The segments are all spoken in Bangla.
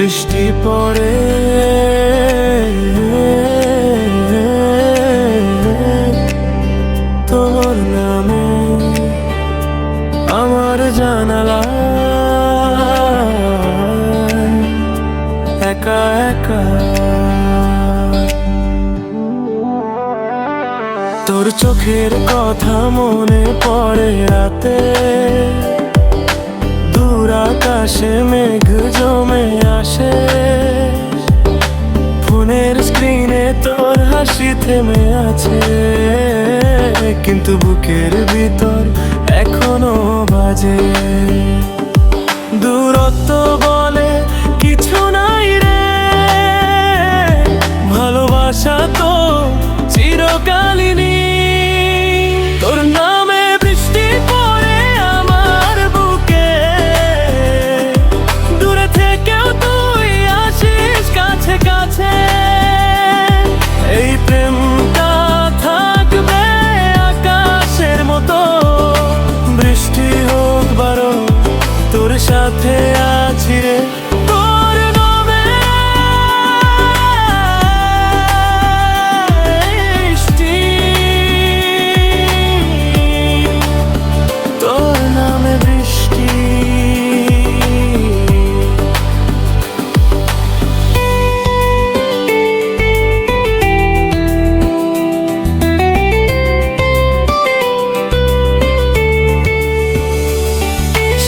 বৃষ্টি পড়ে তোর নামে আমার জানালায় একা একা। তোর চোখের কথা মনে পড়ে রাতে, দূর আকাশে মেঘ জমে আসে, ফোনের স্ক্রিনে তোর হাসি থেমে আছে, কিন্তু বুকের ভিতর এখনো বাজে। দূরত্ব বলে কিছু নাই রে, ভালোবাসা তো চিরকালীন। তোর নামে বৃষ্টি পড়ে আমার বুকে, দূরে থেকেও তুই আসিস কাছে কাছে। এই প্রেমটা থাকবে আকাশের মতো, বৃষ্টি হোক বারো তোর সাথে আছি রে।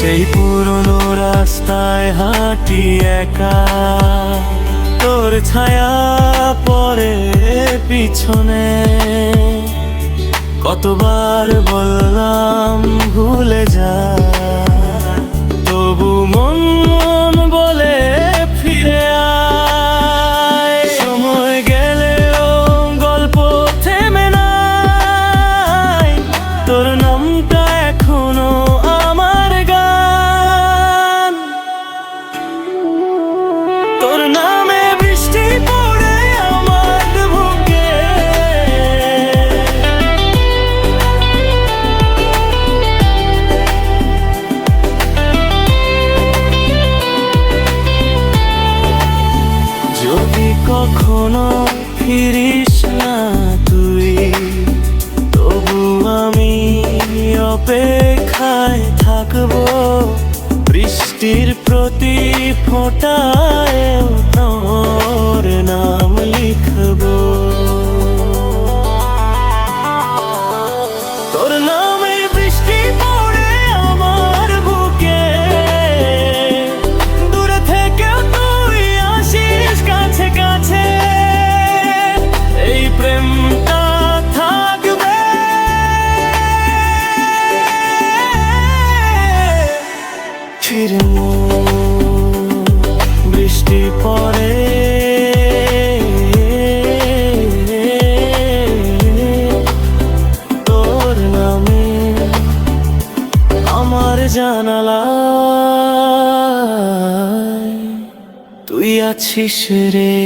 সেই পুরনো রাস্তায় হাঁটি একা, তোর ছায়া পড়ে পিছনে। কতবার বললাম ভুলে যা, তবু মন মন বলে ফিরে আয়। সময় গেলেও গল্প থেমে নাই, তোর নামটা এখনো আমার গান। তোর নামে বৃষ্টি পড়ে আমার বুকে, যদি কখনো ফিরিস না তুই, তবু আমি অপেক্ষায় থাকবো। বৃষ্টির প্রতি ফোঁটায় তোর নাম লিখবো। তোর নামে বৃষ্টি পড়ে আমার বুকে, দূরে থেকেও তুই আসিস কাছে কাছে। এই প্রেমটা থাকবে চিরদিন। বৃষ্টি পড়ে তোর নামে আমার জানালায় তুই আছিস রে।